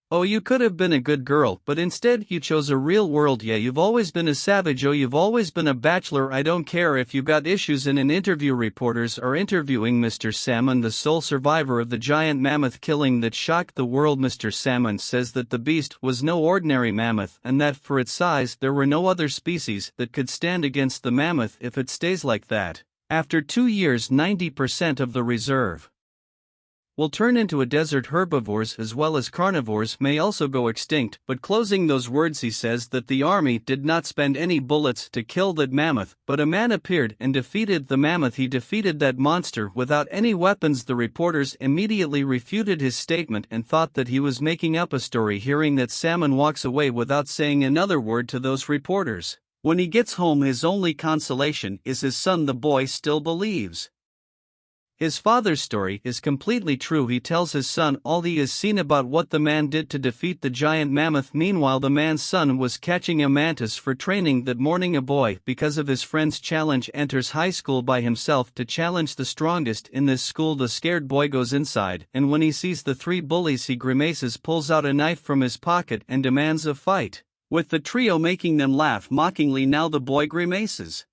Oh, you could have been a good girl, but instead you chose a real world. Yeah, you've always been a savage. Oh, you've always been a bachelor. I don't care if you got issues in an interview. Reporters are interviewing Mr. Salmon, the sole survivor of the giant mammoth killing that shocked the world. Mr. Salmon says that the beast was no ordinary mammoth and that for its size there were no other species that could stand against the mammoth if it stays like that. After 2 years, 90% of the reserve will turn into a desert. Herbivores as well as carnivores may also go extinct, but closing those words he says that the army did not spend any bullets to kill that mammoth, but a man appeared and defeated the mammoth. He defeated that monster without any weapons. The reporters immediately refuted his statement and thought that he was making up a story. Hearing that, Salmon walks away without saying another word to those reporters. When he gets home, his only consolation is his son. The boy still believes his father's story is completely true. He tells his son all he has seen about what the man did to defeat the giant mammoth. Meanwhile, the man's son was catching a mantis for training. That morning, a boy, because of his friend's challenge, enters high school by himself to challenge the strongest in this school. The scared boy goes inside, and when he sees the 3 bullies, he grimaces, pulls out a knife from his pocket, and demands a fight, with the trio making them laugh mockingly. Now the boy grimaces,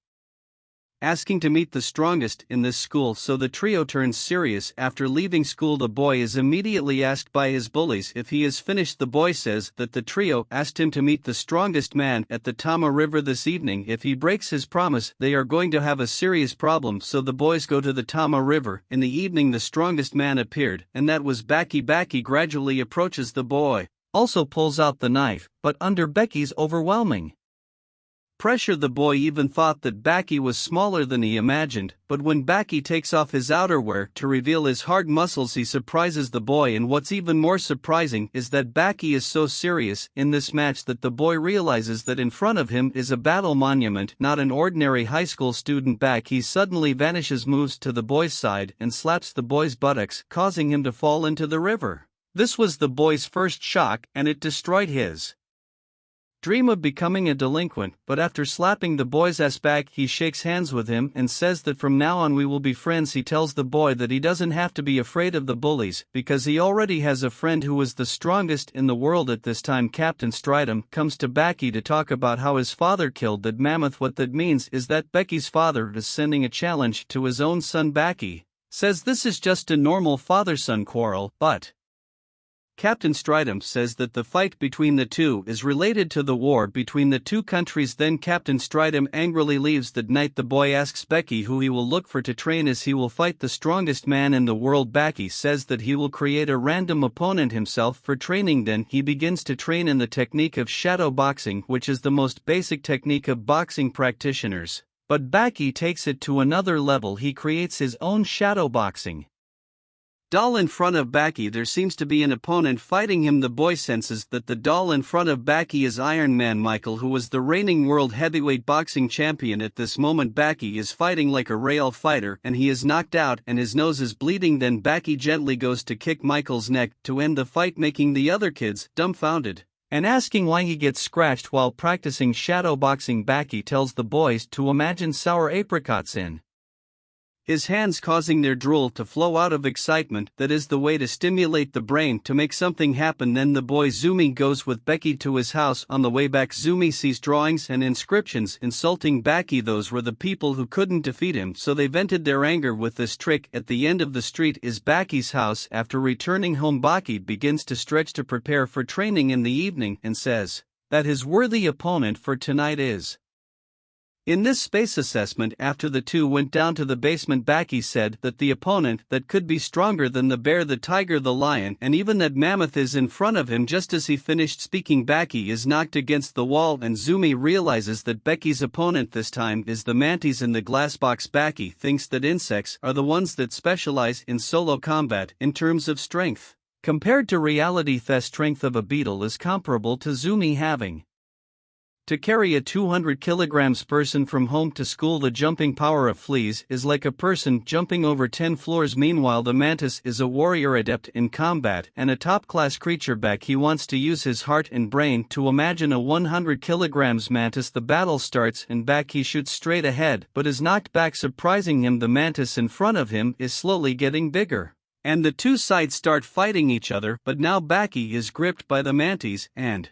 asking to meet the strongest in this school, so the trio turns serious. After leaving school, the boy is immediately asked by his bullies if he is finished. The boy says that the trio asked him to meet the strongest man at the Tama River this evening. If he breaks his promise, they are going to have a serious problem, so the boys go to the Tama River. In the evening, the strongest man appeared, and that was Becky. Becky gradually approaches the boy, also pulls out the knife, but under Becky's overwhelming pressure, the boy even thought that Becky was smaller than he imagined. But when Becky takes off his outerwear to reveal his hard muscles, he surprises the boy. And what's even more surprising is that Becky is so serious in this match that the boy realizes that in front of him is a battle monument, not an ordinary high school student. Becky suddenly vanishes, moves to the boy's side, and slaps the boy's buttocks, causing him to fall into the river. This was the boy's first shock, and it destroyed his dream of becoming a delinquent. But after slapping the boy's ass back, he shakes hands with him and says that from now on we will be friends. He tells the boy that he doesn't have to be afraid of the bullies because he already has a friend who is the strongest in the world at this time. Captain Stridham comes to Becky to talk about how his father killed that mammoth. What that means is that Becky's father is sending a challenge to his own son. Becky says this is just a normal father-son quarrel, but Captain Stridham says that the fight between the two is related to the war between the two countries. Then Captain Stridham angrily leaves. That night, the boy asks Becky who he will look for to train as he will fight the strongest man in the world. Becky says that he will create a random opponent himself for training. Then he begins to train in the technique of shadow boxing, which is the most basic technique of boxing practitioners. But Becky takes it to another level. He creates his own shadow boxing doll in front of Becky. There seems to be an opponent fighting him. The boy senses that the doll in front of Becky is Iron Man Michael, who was the reigning world heavyweight boxing champion. At this moment, Becky is fighting like a real fighter and he is knocked out and his nose is bleeding. Then Becky gently goes to kick Michael's neck to end the fight, making the other kids dumbfounded and asking why he gets scratched while practicing shadow boxing. Becky tells the boys to imagine sour apricots in his hands, causing their drool to flow out of excitement. That is the way to stimulate the brain to make something happen. Then the boy Zumi goes with Becky to his house. On the way back, Zumi sees drawings and inscriptions insulting Becky. Those were the people who couldn't defeat him, so they vented their anger with this trick. At the end of the street is Becky's house. After returning home, Becky begins to stretch to prepare for training in the evening and says that his worthy opponent for tonight is in this space assessment. After the two went down to the basement, Becky said that the opponent that could be stronger than the bear, the tiger, the lion, and even that mammoth is in front of him. Just as he finished speaking, Becky is knocked against the wall and Zumi realizes that Becky's opponent this time is the mantis in the glass box. Becky thinks that insects are the ones that specialize in solo combat in terms of strength. Compared to reality, the strength of a beetle is comparable to Zumi having to carry a 200 kilograms person from home to school. The jumping power of fleas is like a person jumping over 10 floors. Meanwhile, the mantis is a warrior adept in combat and a top-class creature. He wants to use his heart and brain to imagine a 100 kilograms mantis. The battle starts and he shoots straight ahead but is knocked back, surprising him. The mantis in front of him is slowly getting bigger. And the two sides start fighting each other, but now Baki is gripped by the mantis and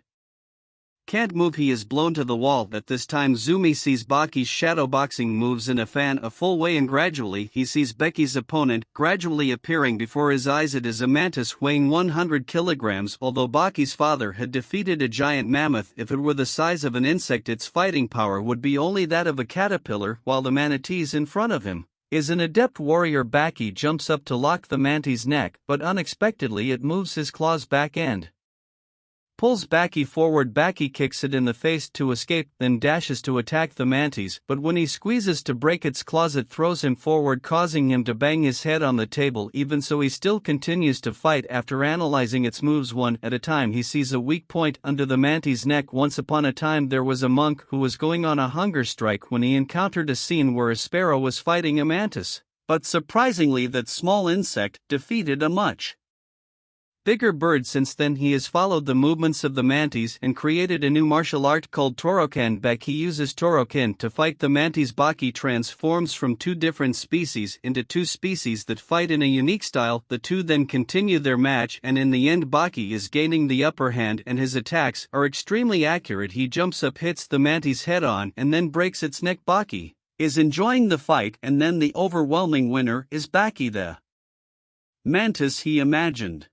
can't move. He is blown to the wall. At this time Zumi sees Baki's shadowboxing moves in a fan a full way, and gradually he sees Baki's opponent gradually appearing before his eyes. It is a mantis weighing 100 kilograms. Although Baki's father had defeated a giant mammoth, if it were the size of an insect its fighting power would be only that of a caterpillar, while the manatees in front of him is an adept warrior. Baki jumps up to lock the mantis' neck, but unexpectedly it moves his claws back and pulls Baki forward. Baki kicks it in the face to escape, then dashes to attack the mantis, but when he squeezes to break its claws it throws him forward, causing him to bang his head on the table. Even so he still continues to fight. After analyzing its moves one at a time, he sees a weak point under the mantis' neck. Once upon a time there was a monk who was going on a hunger strike when he encountered a scene where a sparrow was fighting a mantis, but surprisingly that small insect defeated a much bigger bird. Since then he has followed the movements of the mantis and created a new martial art called Torokan. Baki uses Torokan to fight the mantis. Baki transforms from two different species into two species that fight in a unique style. The two then continue their match, and in the end Baki is gaining the upper hand and his attacks are extremely accurate. He jumps up, hits the mantis head on and then breaks its neck. Baki is enjoying the fight, and then the overwhelming winner is Baki. The mantis he imagined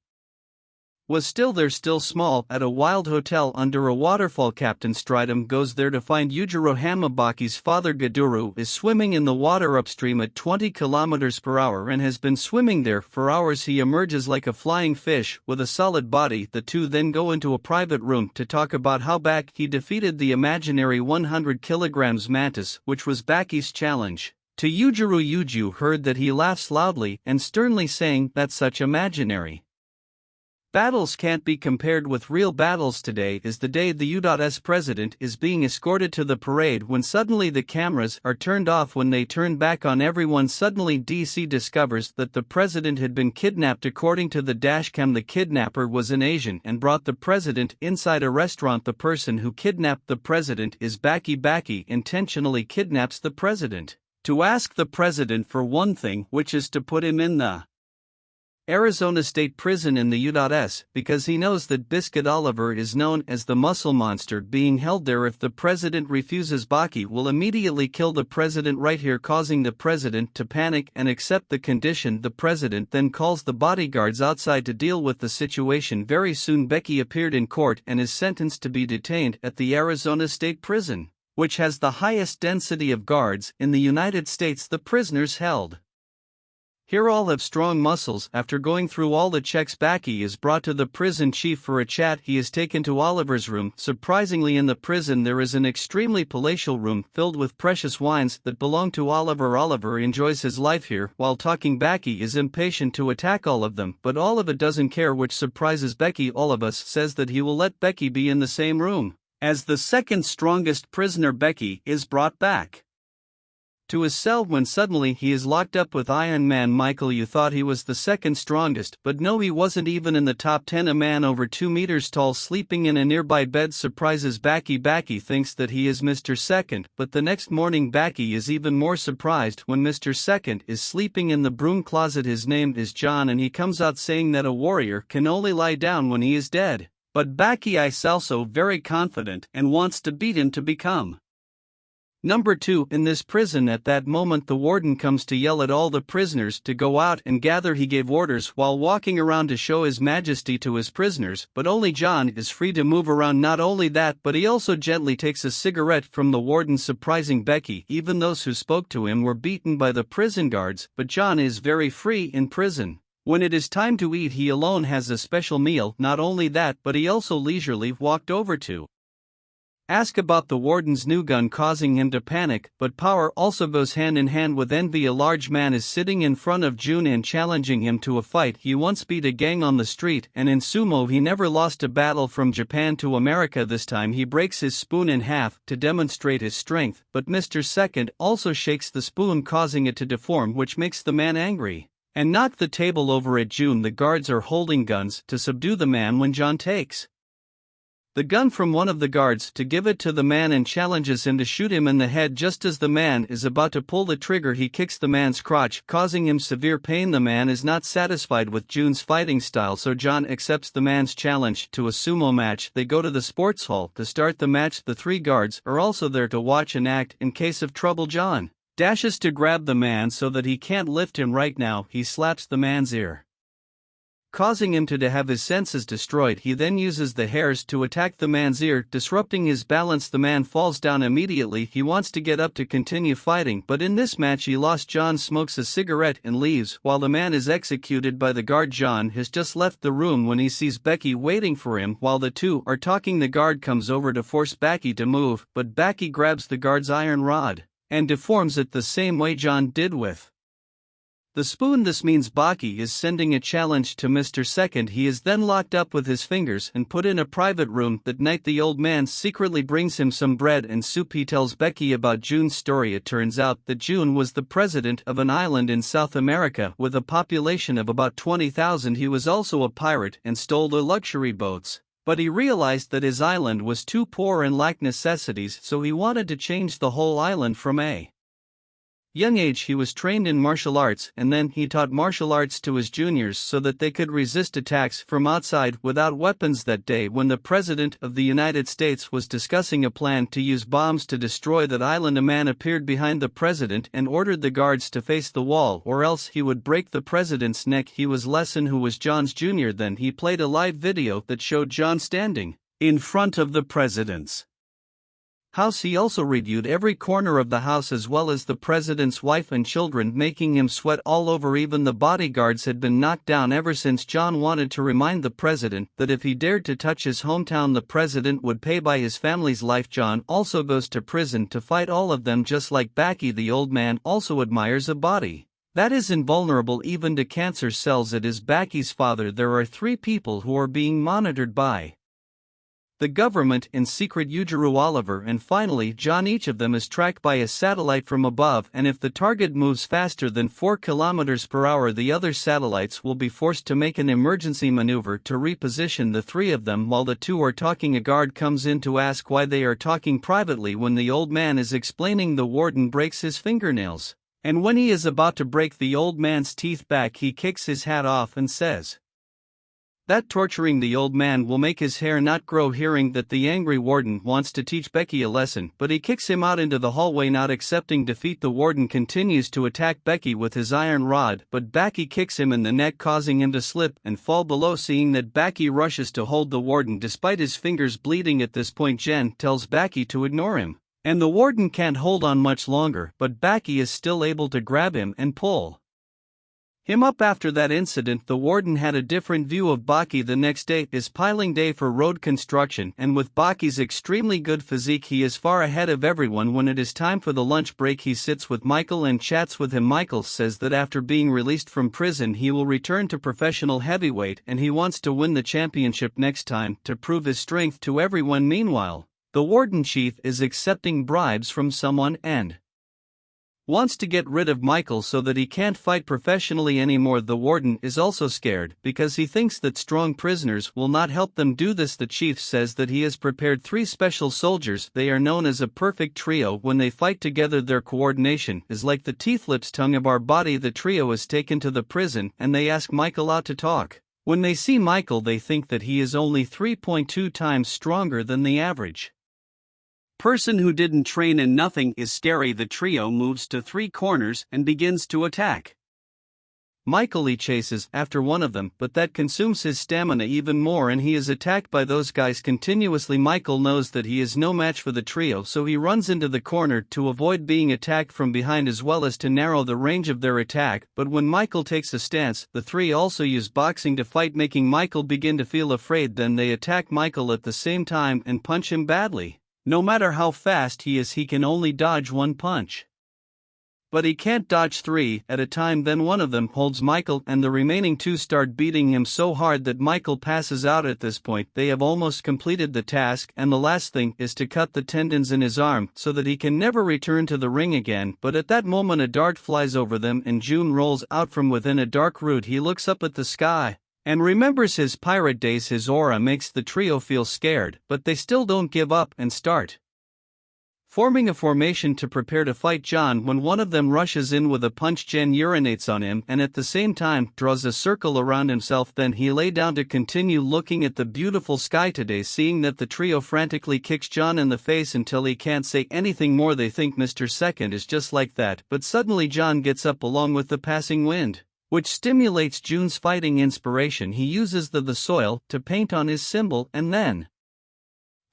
was still there, still small, at a wild hotel under a waterfall. Captain Stridham goes there to find Yujiro Hama. Baki's father Gaduru is swimming in the water upstream at 20 km per hour and has been swimming there for hours. He emerges like a flying fish with a solid body. The two then go into a private room to talk about how Baki defeated the imaginary 100 kilograms mantis, which was Baki's challenge to Yujiro. Yuju heard that he laughs loudly and sternly, saying that such imaginary battles can't be compared with real battles. Today is the day the U.S. president is being escorted to the parade when suddenly the cameras are turned off. When they turn back on everyone, suddenly DC discovers that the president had been kidnapped. According to the dashcam, the kidnapper was an Asian and brought the president inside a restaurant. The person who kidnapped the president is Baki. Baki intentionally kidnaps the president to ask the president for one thing, which is to put him in the Arizona State Prison in the U.S., because he knows that Biscuit Oliver is known as the muscle monster being held there. If the president refuses, Baki will immediately kill the president right here, causing the president to panic and accept the condition. The president then calls the bodyguards outside to deal with the situation. Very soon Baki appeared in court and is sentenced to be detained at the Arizona State Prison, which has the highest density of guards in the United States. The prisoners held here all have strong muscles. After going through all the checks, Baki is brought to the prison chief for a chat. He is taken to Oliver's room. Surprisingly, in the prison there is an extremely palatial room filled with precious wines that belong to Oliver. Oliver enjoys his life here. While talking, Baki is impatient to attack all of them, but Oliver doesn't care, which surprises Baki. Oliver says that he will let Baki be in the same room as the second strongest prisoner. Baki is brought back to his cell when suddenly he is locked up with Iron Man. Michael, you thought he was the second strongest, but no, he wasn't even in the top 10. A man over 2 meters tall sleeping in a nearby bed surprises Baki. Baki thinks that he is Mr. Second, but the next morning Baki is even more surprised when Mr. Second is sleeping in the broom closet. His name is John and he comes out saying that a warrior can only lie down when he is dead. But Baki is also very confident and wants to beat him to become number 2 in this prison. At that moment the warden comes to yell at all the prisoners to go out and gather. He gave orders while walking around to show his majesty to his prisoners, but only John is free to move around. Not only that, but he also gently takes a cigarette from the warden, surprising Baki. Even those who spoke to him were beaten by the prison guards, but John is very free in prison. When it is time to eat, he alone has a special meal. Not only that, but he also leisurely walked over to ask about the warden's new gun, causing him to panic, but power also goes hand in hand with envy. A large man is sitting in front of Jun and challenging him to a fight. He once beat a gang on the street, and in sumo he never lost a battle. From Japan to America, this time he breaks his spoon in half to demonstrate his strength, but Mr. Second also shakes the spoon, causing it to deform, which makes the man angry and knock the table over at Jun. The guards are holding guns to subdue the man when John takes the gun from one of the guards to give it to the man and challenges him to shoot him in the head. Just as the man is about to pull the trigger, he kicks the man's crotch, causing him severe pain. The man is not satisfied with June's fighting style, so John accepts the man's challenge to a sumo match. They go to the sports hall to start the match. The three guards are also there to watch and act in case of trouble. John dashes to grab the man so that he can't lift him right now. He slaps the man's ear, causing him to have his senses destroyed. He then uses the hairs to attack the man's ear, disrupting his balance. The man falls down immediately. He wants to get up to continue fighting, but in this match he lost. John smokes a cigarette and leaves while the man is executed by the guard. John has just left the room when he sees Becky waiting for him. While the two are talking, the guard comes over to force Becky to move, but Becky grabs the guard's iron rod and deforms it the same way John did with the spoon. This means Baki is sending a challenge to Mr. Second. He is then locked up with his fingers and put in a private room. That night the old man secretly brings him some bread and soup. He tells Becky about June's story. It turns out that June was the president of an island in South America with a population of about 20,000. He was also a pirate and stole the luxury boats, but he realized that his island was too poor and lacked necessities, so he wanted to change the whole island. From a young age he was trained in martial arts, and then he taught martial arts to his juniors so that they could resist attacks from outside without weapons. That day when the President of the United States was discussing a plan to use bombs to destroy that island, a man appeared behind the President and ordered the guards to face the wall or else he would break the President's neck. He was Lesson, who was John's junior. Then he played a live video that showed John standing in front of the President's house. He also reviewed every corner of the house as well as the president's wife and children, making him sweat all over. Even the bodyguards had been knocked down. Ever since John wanted to remind the president that if he dared to touch his hometown, the president would pay by his family's life. John also goes to prison to fight all of them, just like Baki. The old man also admires a body that is invulnerable even to cancer cells. It is Baki's father. There are three people who are being monitored by the government in secret: Yujiro, Oliver, and finally John. Each of them is tracked by a satellite from above, and if the target moves faster than 4 kilometers per hour, the other satellites will be forced to make an emergency maneuver to reposition the three of them. While the two are talking, a guard comes in to ask why they are talking privately. When the old man is explaining, the warden breaks his fingernails, and when he is about to break the old man's teeth back, he kicks his hat off and says that torturing the old man will make his hair not grow. Hearing that, the angry warden wants to teach Becky a lesson, but he kicks him out into the hallway. Not accepting defeat, the warden continues to attack Becky with his iron rod, but Becky kicks him in the neck, causing him to slip and fall below. Seeing that, Becky rushes to hold the warden despite his fingers bleeding. At this point, Jen tells Becky to ignore him, and the warden can't hold on much longer, but Becky is still able to grab him and pull him up. After that incident, the warden had a different view of Baki. The next day is piling day for road construction, and with Baki's extremely good physique, he is far ahead of everyone. When it is time for the lunch break, he sits with Michael and chats with him. Michael says that after being released from prison, he will return to professional heavyweight and he wants to win the championship next time to prove his strength to everyone. Meanwhile, the warden chief is accepting bribes from someone and wants to get rid of Michael so that he can't fight professionally anymore. The warden is also scared because he thinks that strong prisoners will not help them do this. The chief says that he has prepared 3 special soldiers. They are known as a perfect trio. When they fight together, their coordination is like the teeth, lips, tongue of our body. The trio is taken to the prison and they ask Michael out to talk. When they see Michael, they think that he is only 3.2 times stronger than the average person who didn't train, and nothing is scary. The trio moves to 3 corners and begins to attack Michael. He chases after one of them, but that consumes his stamina even more and he is attacked by those guys continuously. Michael knows that he is no match for the trio, so he runs into the corner to avoid being attacked from behind as well as to narrow the range of their attack. But when Michael takes a stance, the 3 also use boxing to fight, making Michael begin to feel afraid. Then they attack Michael at the same time and punch him badly. No matter how fast he is, he can only dodge 1 punch, but he can't dodge 3 at a time. Then one of them holds Michael and the remaining 2 start beating him so hard that Michael passes out. At this point, they have almost completed the task and the last thing is to cut the tendons in his arm so that he can never return to the ring again. But at that moment a dart flies over them and June rolls out from within a dark root. He looks up at the sky and remembers his pirate days. His aura makes the trio feel scared, but they still don't give up and start forming a formation to prepare to fight John when one of them rushes in with a punch. Jen urinates on him and at the same time draws a circle around himself. Then he lay down to continue looking at the beautiful sky today. Seeing that the trio frantically kicks John in the face until he can't say anything more, they think Mr. Second is just like that, but suddenly John gets up along with the passing wind, which stimulates June's fighting inspiration. He uses the soil to paint on his symbol and then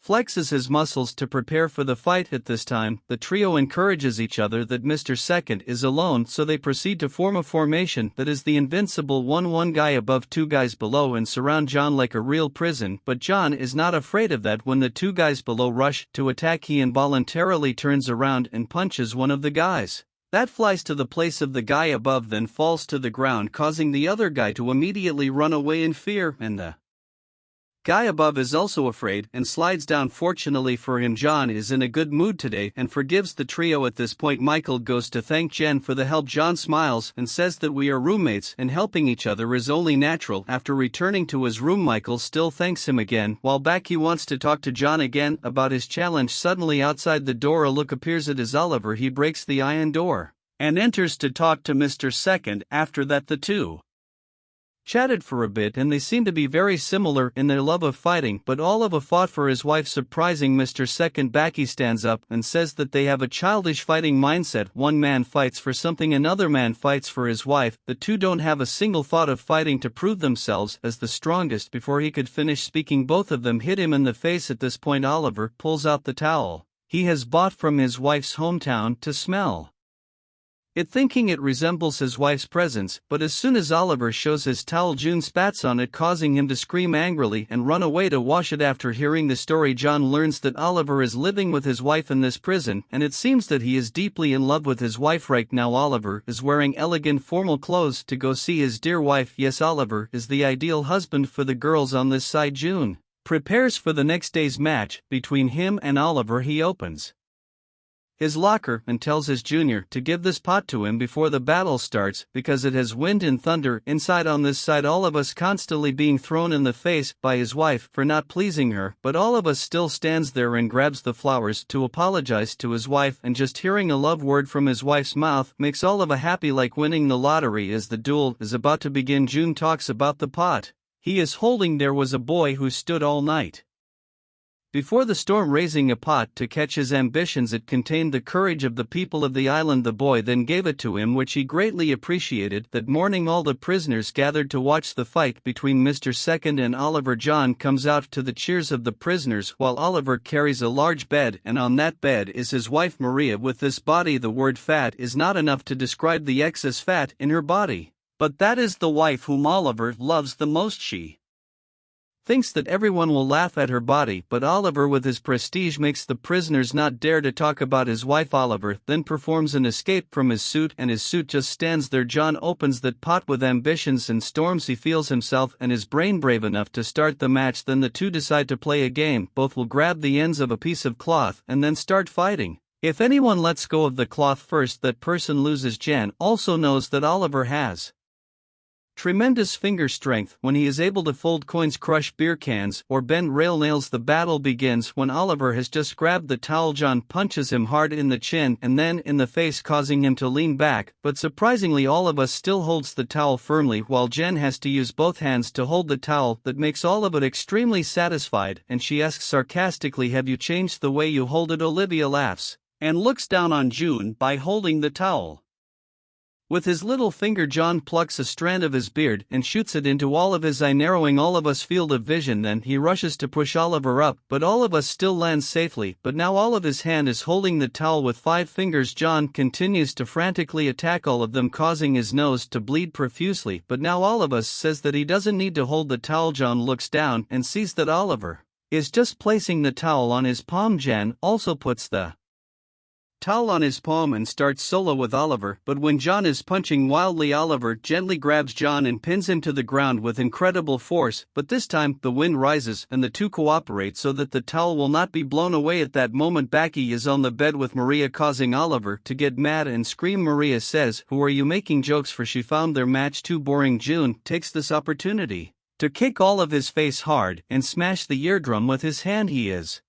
flexes his muscles to prepare for the fight. At this time, the trio encourages each other that Mr. Second is alone, so they proceed to form a formation that is the invincible one guy above, two guys below, and surround John like a real prison. But John is not afraid of that. When the two guys below rush to attack, he involuntarily turns around and punches one of the guys. That flies to the place of the guy above, then falls to the ground, causing the other guy to immediately run away in fear, and the guy above is also afraid and slides down. Fortunately for him, John is in a good mood today and forgives the trio. At this point, Michael goes to thank Jen for the help. John smiles and says that we are roommates and helping each other is only natural. After returning to his room, Michael still thanks him again. While back, he wants to talk to John again about his challenge. Suddenly outside the door a look appears. It is Oliver. He breaks the iron door and enters to talk to Mr. Second. After that, the two chatted for a bit and they seem to be very similar in their love of fighting, but Oliver fought for his wife, surprising Mr. Second back. He stands up and says that they have a childish fighting mindset. One man fights for something, another man fights for his wife. The two don't have a single thought of fighting to prove themselves as the strongest. Before he could finish speaking, both of them hit him in the face. At this point, Oliver pulls out the towel he has bought from his wife's hometown to smell it, thinking it resembles his wife's presence, but as soon as Oliver shows his towel, June spats on it, causing him to scream angrily and run away to wash it. After hearing the story, John learns that Oliver is living with his wife in this prison, and it seems that he is deeply in love with his wife right now. Oliver is wearing elegant formal clothes to go see his dear wife. Yes, Oliver is the ideal husband for the girls on this side. June prepares for the next day's match between him and Oliver. He opens his locker and tells his junior to give this pot to him before the battle starts because it has wind and thunder inside. On this side, all of us constantly being thrown in the face by his wife for not pleasing her, but all of us still stands there and grabs the flowers to apologize to his wife, and just hearing a love word from his wife's mouth makes all of us happy, like winning the lottery. As the duel is about to begin, June talks about the pot he is holding. There was a boy who stood all night before the storm raising a pot to catch his ambitions. It contained the courage of the people of the island. The boy then gave it to him, which he greatly appreciated. That morning all the prisoners gathered to watch the fight between Mr. Second and Oliver. John comes out to the cheers of the prisoners while Oliver carries a large bed, and on that bed is his wife Maria. With this body, the word fat is not enough to describe the excess fat in her body, but that is the wife whom Oliver loves the most. She thinks that everyone will laugh at her body, but Oliver with his prestige makes the prisoners not dare to talk about his wife. Oliver then performs an escape from his suit, and his suit just stands there. John opens that pot with ambitions and storms. He feels himself and his brain brave enough to start the match. Then the two decide to play a game. Both will grab the ends of a piece of cloth and then start fighting. If anyone lets go of the cloth first, that person loses. Jen also knows that Oliver has tremendous finger strength when he is able to fold coins, crush beer cans, or bend rail nails. The battle begins when Oliver has just grabbed the towel. John punches him hard in the chin and then in the face, causing him to lean back, but surprisingly all of us still holds the towel firmly, while Jen has to use both hands to hold the towel. That makes all of it extremely satisfied, and she asks sarcastically, "Have you changed the way you hold it?" Olivia laughs and looks down on June by holding the towel. With his little finger, John plucks a strand of his beard and shoots it into all of his eye, narrowing all of us field of vision. Then he rushes to push Oliver up, but all of us still lands safely. But now all of his hand is holding the towel with 5 fingers. John continues to frantically attack all of them, causing his nose to bleed profusely. But now all of us says that he doesn't need to hold the towel. John looks down and sees that Oliver is just placing the towel on his palm. Jen also puts the towel on his palm and starts solo with Oliver, but when John is punching wildly, Oliver gently grabs John and pins him to the ground with incredible force. But this time the wind rises and the two cooperate so that the towel will not be blown away. At that moment, Becky is on the bed with Maria, causing Oliver to get mad and scream. Maria says, "Who are you making jokes for?" She found their match too boring. June takes this opportunity to kick all of his face hard and smash the eardrum with his hand. He is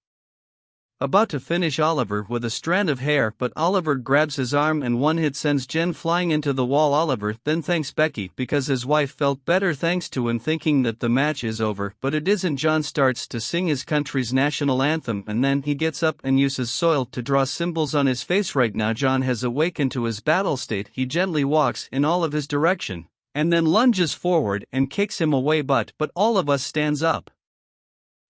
about to finish Oliver with a strand of hair, but Oliver grabs his arm and one hit sends Jen flying into the wall. Oliver then thanks Becky because his wife felt better thanks to him, thinking that the match is over, but it isn't. John starts to sing his country's national anthem and then he gets up and uses soil to draw symbols on his face. Right now John has awakened to his battle state. He gently walks in Oliver's direction and then lunges forward and kicks him away, but all of us stands up.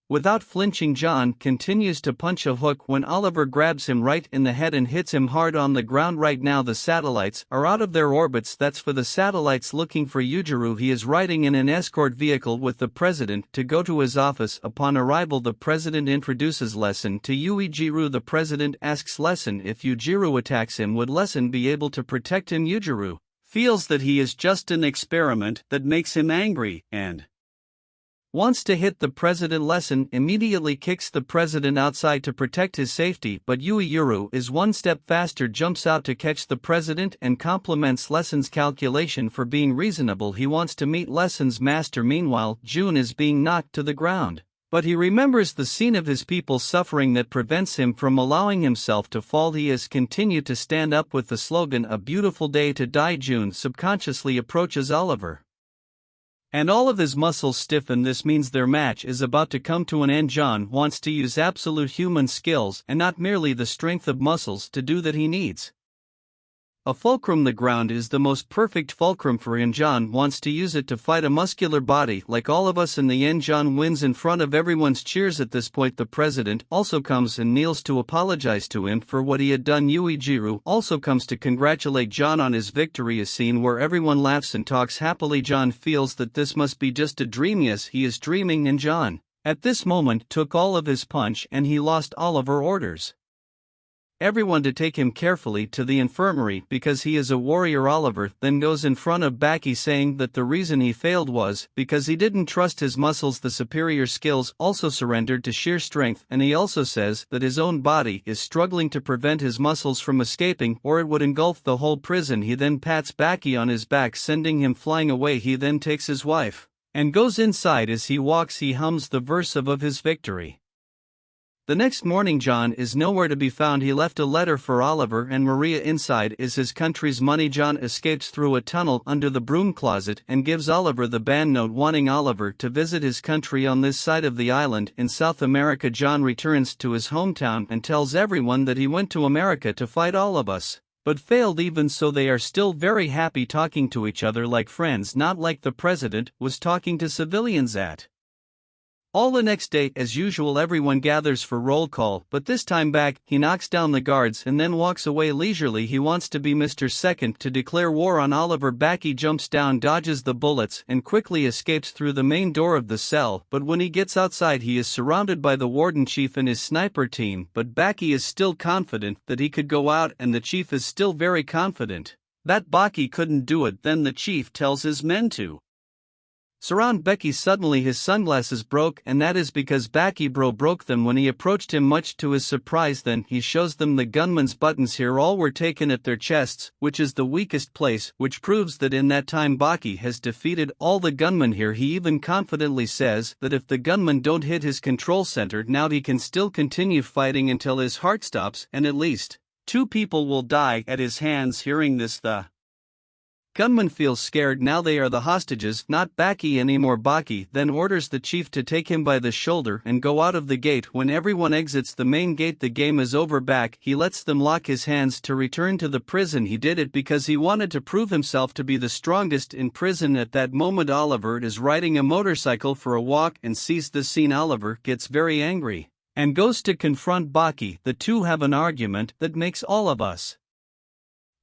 Without flinching, John continues to punch a hook when Oliver grabs him right in the head and hits him hard on the ground. Right now the satellites are out of their orbits. That's for the satellites looking for Yujiro. He is riding in an escort vehicle with the president to go to his office. Upon arrival, the president introduces Lesson to Yujiro. The president asks Lesson if Yujiro attacks him, would Lesson be able to protect him? Yujiro feels that he is just an experiment that makes him angry and wants to hit the president. Lesson immediately kicks the president outside to protect his safety, but Yujiro is one step faster, jumps out to catch the president and compliments Lesson's calculation for being reasonable. He wants to meet Lesson's master. Meanwhile, June is being knocked to the ground, but he remembers the scene of his people suffering that prevents him from allowing himself to fall. He has continued to stand up with the slogan, "A beautiful day to die." June subconsciously approaches Oliver, and all of his muscles stiffen. This means their match is about to come to an end. John wants to use absolute human skills and not merely the strength of muscles to do that. He needs a fulcrum. The ground is the most perfect fulcrum for him. John wants to use it to fight a muscular body like all of us. In the end, John wins in front of everyone's cheers. At this point, the president also comes and kneels to apologize to him for what he had done. Yujiro also comes to congratulate John on his victory. A scene where everyone laughs and talks happily. John feels that this must be just a dream. Yes, he is dreaming, and John, at this moment, took all of his punch and he lost. Oliver orders everyone to take him carefully to the infirmary because he is a warrior. Oliver then goes in front of Becky saying that the reason he failed was because he didn't trust his muscles. The superior skills also surrendered to sheer strength, and he also says that his own body is struggling to prevent his muscles from escaping or it would engulf the whole prison. He then pats Becky on his back, sending him flying away. He then takes his wife and goes inside. As he walks, he hums the verse of his victory. The next morning, John is nowhere to be found. He left a letter for Oliver and Maria. Inside is his country's money. John escapes through a tunnel under the broom closet and gives Oliver the band note, wanting Oliver to visit his country on this side of the island in South America. John returns to his hometown and tells everyone that he went to America to fight all of us, but failed. Even so, they are still very happy, talking to each other like friends, not like the president was talking to civilians at all. The next day, as usual, everyone gathers for roll call, but this time back, he knocks down the guards and then walks away leisurely. He wants to be Mr. Second to declare war on Oliver. Becky jumps down, dodges the bullets, and quickly escapes through the main door of the cell, but when he gets outside, he is surrounded by the warden chief and his sniper team. But Becky is still confident that he could go out, and the chief is still very confident that Becky couldn't do it. Then the chief tells his men to surround Becky. Suddenly his sunglasses broke, and that is because Becky broke them when he approached him, much to his surprise. Then he shows them the gunman's buttons. Here all were taken at their chests, which is the weakest place, which proves that in that time Becky has defeated all the gunmen here. He even confidently says that if the gunmen don't hit his control center now, he can still continue fighting until his heart stops, and at least 2 people will die at his hands. Hearing this, the gunman feels scared. Now they are the hostages, not Becky anymore. Becky then orders the chief to take him by the shoulder and go out of the gate. When everyone exits the main gate, the game is over. He lets them lock his hands to return to the prison. He did it because he wanted to prove himself to be the strongest in prison. At that moment, Oliver is riding a motorcycle for a walk and sees this scene. Oliver gets very angry and goes to confront Becky. The two have an argument that makes all of us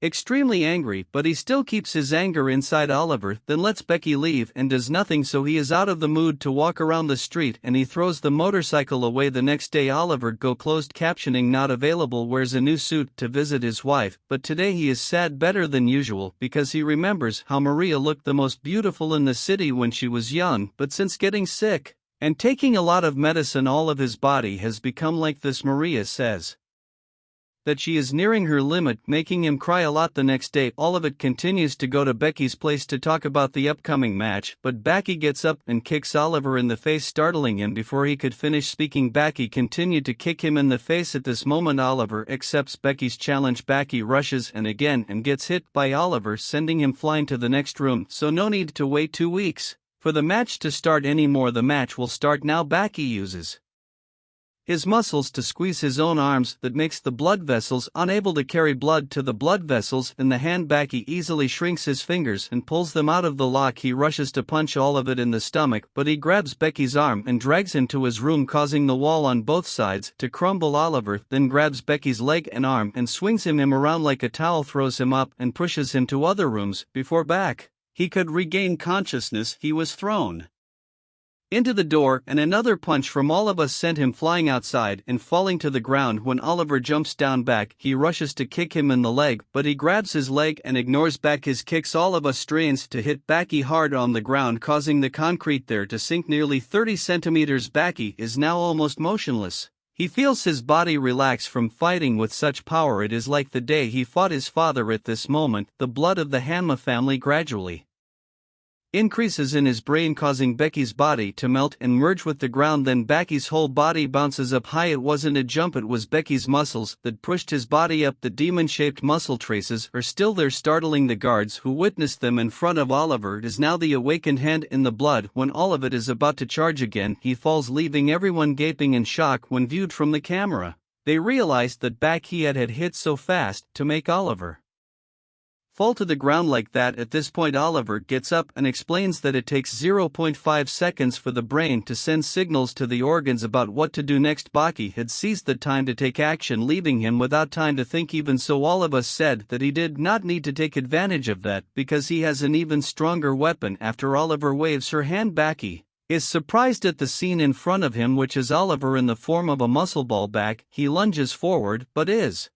extremely angry, but he still keeps his anger inside. Oliver then lets Becky leave and does nothing, so he is out of the mood to walk around the street and he throws the motorcycle away. The next day, Oliver, go closed captioning not available, wears a new suit to visit his wife, but today he is sad better than usual because he remembers how Maria looked the most beautiful in the city when she was young, but since getting sick and taking a lot of medicine, all of his body has become like this. Maria says that she is nearing her limit, making him cry a lot. The next day, Oliver continues to go to Becky's place to talk about the upcoming match, but Becky gets up and kicks Oliver in the face, startling him before he could finish speaking. Becky continued to kick him in the face. At this moment, Oliver accepts Becky's challenge. Becky rushes and gets hit by Oliver, sending him flying to the next room, so no need to wait 2 weeks for the match to start anymore. The match will start now. Becky uses his muscles to squeeze his own arms, that makes the blood vessels unable to carry blood to the blood vessels in the hand. Becky easily shrinks his fingers and pulls them out of the lock. He rushes to punch Oliver in the stomach, but he grabs Becky's arm and drags him to his room, causing the wall on both sides to crumble. Oliver then grabs Becky's leg and arm and swings him around like a towel, throws him up and pushes him to other rooms. Before he could regain consciousness, he was thrown into the door, and another punch from Oliver sent him flying outside and falling to the ground. When Oliver jumps down, he rushes to kick him in the leg, but he grabs his leg and ignores his kicks. Oliver strains to hit Becky hard on the ground, causing the concrete there to sink nearly 30 centimeters. Becky is now almost motionless. He feels his body relax from fighting with such power. It is like the day he fought his father. At this moment, the blood of the Hanma family gradually increases in his brain, causing Becky's body to melt and merge with the ground. Then Becky's whole body bounces up high. It wasn't a jump, it was Becky's muscles that pushed his body up. The demon-shaped muscle traces are still there, startling the guards who witnessed them in front of Oliver. It is now the awakened hand in the blood. When Oliver is about to charge again, he falls, leaving everyone gaping in shock. When viewed from the camera, they realized that Becky had hit so fast to make Oliver fall to the ground like that. At this point, Oliver gets up and explains that it takes 0.5 seconds for the brain to send signals to the organs about what to do next. Becky had seized the time to take action, leaving him without time to think. Even so, Oliver said that he did not need to take advantage of that because he has an even stronger weapon. After Oliver waves her hand, Becky is surprised at the scene in front of him, which is Oliver in the form of a muscle ball. He lunges forward but is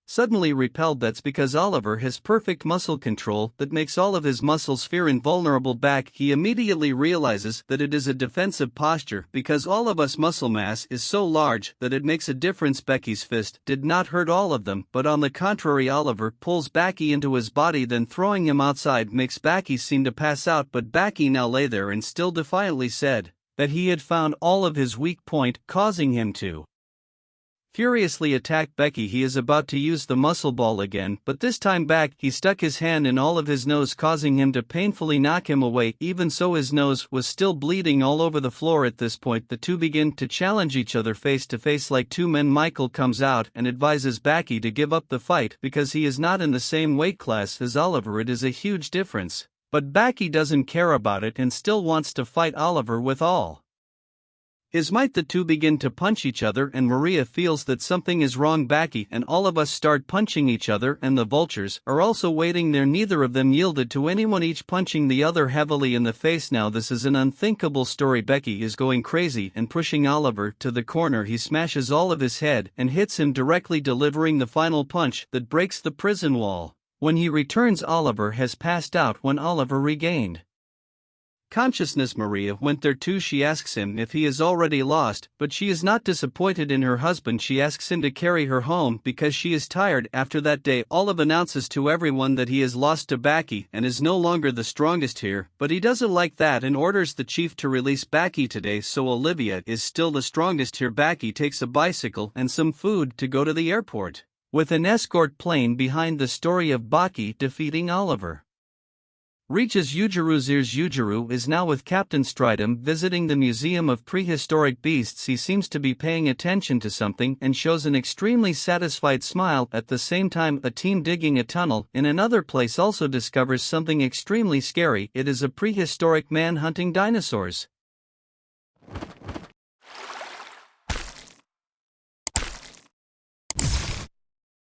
suddenly repelled. That's because Oliver has perfect muscle control that makes all of his muscles feel invulnerable. He immediately realizes that it is a defensive posture because all of us muscle mass is so large that it makes a difference. Becky's fist did not hurt all of them, but on the contrary, Oliver pulls Becky into his body, then throwing him outside makes Becky seem to pass out. But Becky now lay there and still defiantly said that he had found all of his weak point, causing him to furiously attack Becky. He is about to use the muscle ball again, but this time he stuck his hand in all of his nose, causing him to painfully knock him away. Even so, his nose was still bleeding all over the floor. At this point, the two begin to challenge each other face to face like two men. Michael comes out and advises Becky to give up the fight because he is not in the same weight class as Oliver. It is a huge difference, but Becky doesn't care about it and still wants to fight Oliver with all his might. The two begin to punch each other, and Maria feels that something is wrong. Becky and all of us start punching each other, and the vultures are also waiting there. Neither of them yielded to anyone, each punching the other heavily in the face. Now this is an unthinkable story. Becky is going crazy and pushing Oliver to the corner. He smashes all of his head and hits him directly, delivering the final punch that breaks the prison wall. When he returns, Oliver has passed out. When Oliver regained consciousness, Maria went there too. She asks him if he is already lost, but she is not disappointed in her husband. She asks him to carry her home because she is tired. After that day, Olive announces to everyone that he is lost to Becky and is no longer the strongest here, but he doesn't like that and orders the chief to release Becky today, so Olivia is still the strongest here. Becky takes a bicycle and some food to go to the airport, with an escort plane behind. The story of Becky defeating Oliver reaches Yujiru's ears. Yujiru is now with Captain Stridham visiting the Museum of Prehistoric Beasts. He seems to be paying attention to something and shows an extremely satisfied smile. At the same time, a team digging a tunnel in another place also discovers something extremely scary. It is a prehistoric man hunting dinosaurs.